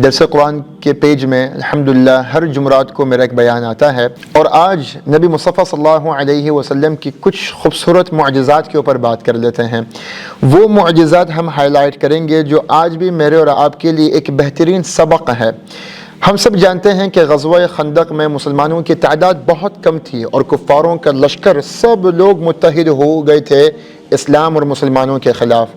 درس قرآن کے پیج میں الحمدللہ ہر جمعرات کو میرا ایک بیان آتا ہے، اور آج نبی مصطفیٰ صلی اللہ علیہ وسلم کی کچھ خوبصورت معجزات کے اوپر بات کر لیتے ہیں۔ وہ معجزات ہم ہائی لائٹ کریں گے جو آج بھی میرے اور آپ کے لیے ایک بہترین سبق ہے۔ ہم سب جانتے ہیں کہ غزوہ خندق میں مسلمانوں کی تعداد بہت کم تھی اور کفاروں کا لشکر سب لوگ متحد ہو گئے تھے اسلام اور مسلمانوں کے خلاف۔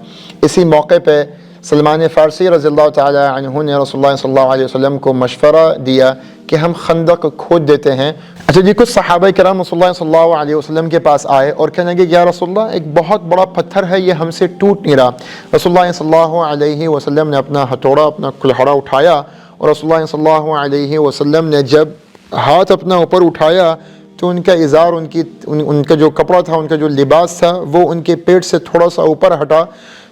اسی موقع پہ سلمان فارسی رضی اللہ تعالی عنہ نے رسول اللہ صلی اللہ علیہ وسلم کو مشورہ دیا کہ ہم خندق کھود دیتے ہیں۔ اچھا جی، کچھ صحابہ کرام رسول اللہ صلی اللہ علیہ وسلم کے پاس آئے اور کہنے لگے یا رسول اللہ ایک بہت بڑا پتھر ہے، یہ ہم سے ٹوٹ نہیں رہا۔ رسول اللہ صلی اللہ علیہ وسلم نے اپنا ہتھوڑا، اپنا کلہڑا اٹھایا، اور رسول اللہ صلی اللہ علیہ وسلم نے جب ہاتھ اپنا اوپر اٹھایا تو ان کا ازار، ان کا جو کپڑا تھا، ان کا جو لباس تھا، وہ ان کے پیٹ سے تھوڑا سا اوپر ہٹا۔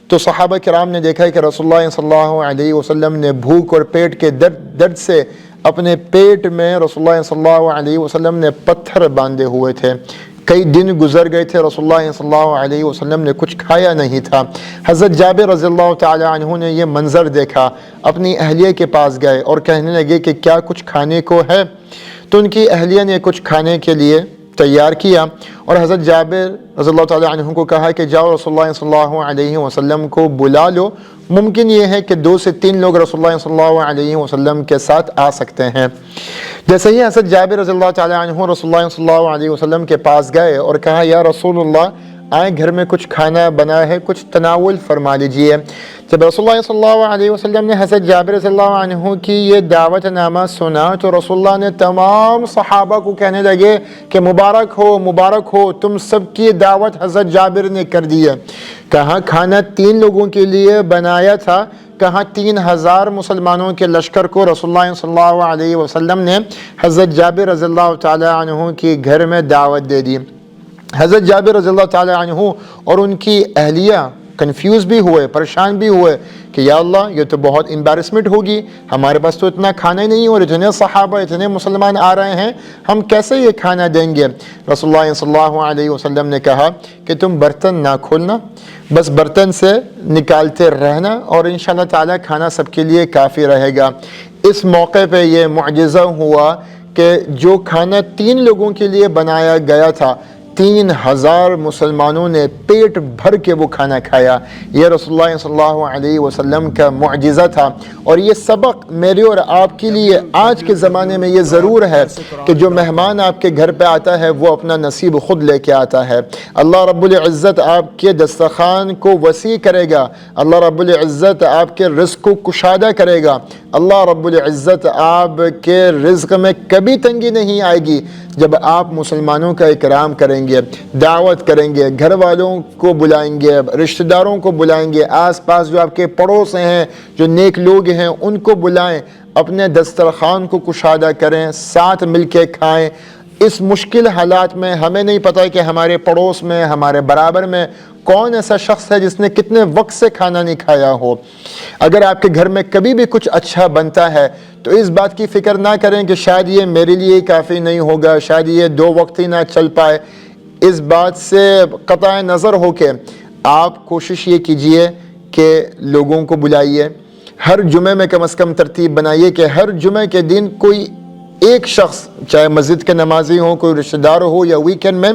تو صحابہ کرام نے دیکھا کہ رسول اللہ صلی اللہ علیہ وسلم نے بھوک اور پیٹ کے درد سے اپنے پیٹ میں رسول اللہ صلی اللہ علیہ وسلم نے پتھر باندھے ہوئے تھے۔ کئی دن گزر گئے تھے، رسول اللہ صلی اللہ علیہ وسلم نے کچھ کھایا نہیں تھا۔ حضرت جابر رضی اللہ تعالی عنہ نے یہ منظر دیکھا، اپنی اہلیہ کے پاس گئے اور کہنے لگے کہ کیا کچھ کھانے کو ہے؟ تو ان کی اہلیہ نے کچھ کھانے کے لیے تیار کیا اور حضرت جابر رضی اللہ تعالی عنہ کو کہا کہ جاؤ رسول اللہ صلی اللہ علیہ وسلم کو بلا لو، ممکن یہ ہے کہ 2 سے 3 لوگ رسول اللہ صلی اللہ علیہ وسلم کے ساتھ آ سکتے ہیں۔ جیسے ہی حضرت جابر رضی اللہ تعالی عنہ رسول اللہ صلی اللہ علیہ وسلم کے پاس گئے اور کہا یا رسول اللہ آئیں، گھر میں کچھ کھانا بنا ہے، کچھ تناول فرما لیجئے۔ جب رسول اللہ صلی اللہ علیہ وسلم نے حضرت جابر رضی اللہ عنہ کی یہ دعوت نامہ سنا تو رسول اللہ نے تمام صحابہ کو کہنے لگے کہ مبارک ہو، مبارک ہو، تم سب کی دعوت حضرت جابر نے کر دی ہے۔ کہاں کھانا 3 لوگوں کے لیے بنایا تھا، کہاں 3000 مسلمانوں کے لشکر کو رسول اللہ صلی اللہ علیہ وسلم نے حضرت جابر رضی اللہ تعالی عنہ کی گھر میں دعوت دے دی۔ حضرت جابر رضی اللہ تعالی عنہ اور ان کی اہلیہ کنفیوز بھی ہوئے، پریشان بھی ہوئے کہ یا اللہ یہ تو بہت امبیرسمنٹ ہوگی، ہمارے پاس تو اتنا کھانا ہی نہیں اور اتنے صحابہ، اتنے مسلمان آ رہے ہیں، ہم کیسے یہ کھانا دیں گے؟ رسول اللہ صلی اللہ علیہ وسلم نے کہا کہ تم برتن نہ کھولنا، بس برتن سے نکالتے رہنا اور انشاءاللہ تعالی کھانا سب کے لیے کافی رہے گا۔ اس موقع پہ یہ معجزہ ہوا کہ جو کھانا 3 لوگوں کے لیے بنایا گیا تھا، 3000 مسلمانوں نے پیٹ بھر کے وہ کھانا کھایا۔ یہ رسول اللہ صلی اللہ علیہ وسلم کا معجزہ تھا، اور یہ سبق میرے اور آپ کے لیے آج کے زمانے میں یہ ضرور ہے کہ جو مہمان آپ کے گھر پہ آتا ہے وہ اپنا نصیب خود لے کے آتا ہے۔ اللہ رب العزت آپ کے دسترخوان کو وسیع کرے گا، اللہ رب العزت آپ کے رزق کو کشادہ کرے گا، اللہ رب العزت آپ کے رزق میں کبھی تنگی نہیں آئے گی جب آپ مسلمانوں کا اکرام کریں گے، دعوت کریں گے، گھر والوں کو بلائیں گے، رشتہ داروں کو بلائیں گے، آس پاس جو آپ کے پڑوس ہیں، جو نیک لوگ ہیں، ان کو بلائیں، اپنے دسترخوان کو کشادہ کریں، ساتھ مل کے کھائیں۔ اس مشکل حالات میں ہمیں نہیں پتہ کہ ہمارے پڑوس میں، ہمارے برابر میں کون ایسا شخص ہے جس نے کتنے وقت سے کھانا نہیں کھایا ہو۔ اگر آپ کے گھر میں کبھی بھی کچھ اچھا بنتا ہے تو اس بات کی فکر نہ کریں کہ شاید یہ میرے لیے کافی نہیں ہوگا، شاید یہ 2 وقت ہی نہ چل پائے۔ اس بات سے قطع نظر ہو کے آپ کوشش یہ کیجئے کہ لوگوں کو بلائیے، ہر جمعے میں کم از کم ترتیب بنائیے کہ ہر جمعے کے دن کوئی ایک شخص، چاہے مسجد کے نمازی ہوں، کوئی رشتہ دار ہو، یا ویکینڈ میں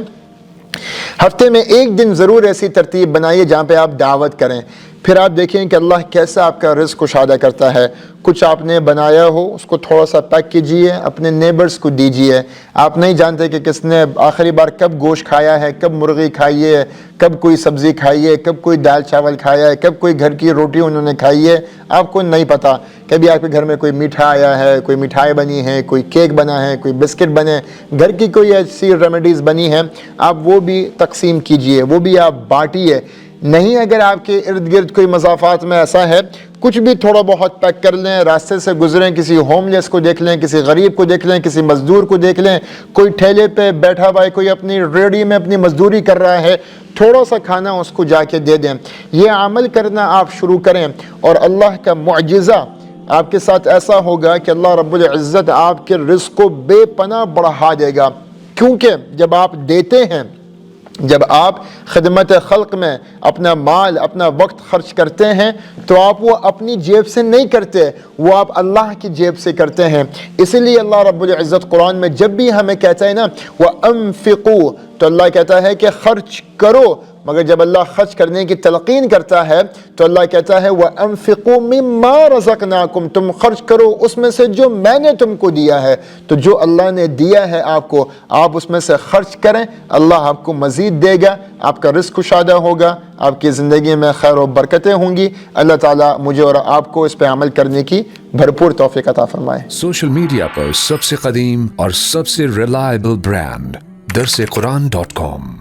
ہفتے میں ایک دن ضرور ایسی ترتیب بنائیے جہاں پہ آپ دعوت کریں۔ پھر آپ دیکھیں کہ اللہ کیسا آپ کا رزق کشادہ کرتا ہے۔ کچھ آپ نے بنایا ہو اس کو تھوڑا سا پیک کیجئے، اپنے نیبرز کو دیجئے۔ آپ نہیں جانتے کہ کس نے آخری بار کب گوشت کھایا ہے، کب مرغی کھائی ہے، کب کوئی سبزی کھائی ہے، کب کوئی دال چاول کھایا ہے، کب کوئی گھر کی روٹی انہوں نے کھائی ہے، آپ کو نہیں پتہ۔ کبھی آپ کے گھر میں کوئی میٹھا آیا ہے، کوئی مٹھائی بنی ہے، کوئی کیک بنا ہے، کوئی بسکٹ بنے، گھر کی کوئی ایسی ریمیڈیز بنی ہیں، آپ وہ بھی تقسیم کیجئے، وہ بھی آپ بانٹیے۔ نہیں اگر آپ کے ارد گرد کوئی مضافات میں ایسا ہے، کچھ بھی تھوڑا بہت پیک کر لیں، راستے سے گزریں کسی ہوم لیس کو دیکھ لیں، کسی غریب کو دیکھ لیں، کسی مزدور کو دیکھ لیں، کوئی ٹھیلے پہ بیٹھا ہوا ہے، کوئی اپنی ریڑھی میں اپنی مزدوری کر رہا ہے، تھوڑا سا کھانا اس کو جا کے دے دیں۔ یہ عمل کرنا آپ شروع کریں اور اللہ کا معجزہ آپ کے ساتھ ایسا ہوگا کہ اللہ رب العزت آپ کے رزق کو بے پناہ بڑھا دے گا، کیونکہ جب آپ دیتے ہیں جب آپ خدمت خلق میں اپنا مال اپنا وقت خرچ کرتے ہیں تو آپ وہ اپنی جیب سے نہیں کرتے، وہ آپ اللہ کی جیب سے کرتے ہیں۔ اسی لیے اللہ رب العزت قرآن میں جب بھی ہمیں کہتا ہے نا وَأَنفِقُوا، تو اللہ کہتا ہے کہ خرچ کرو، مگر جب اللہ خرچ کرنے کی تلقین کرتا ہے تو اللہ کہتا ہے وَأَنفِقُوا مِمَّا رَزَقْنَاكُمْ، تم خرچ کرو اس میں سے جو میں نے تم کو دیا ہے۔ تو جو اللہ نے دیا ہے آپ کو، آپ اس میں سے خرچ کریں، اللہ آپ کو مزید دے گا، آپ کا رزق کشادہ ہوگا، آپ کی زندگی میں خیر و برکتیں ہوں گی۔ اللہ تعالیٰ مجھے اور آپ کو اس پہ عمل کرنے کی بھرپور توفیق عطا فرمائے۔ سوشل میڈیا پر سب سے قدیم اور سب سے ریلائبل برانڈ درس قرآن.com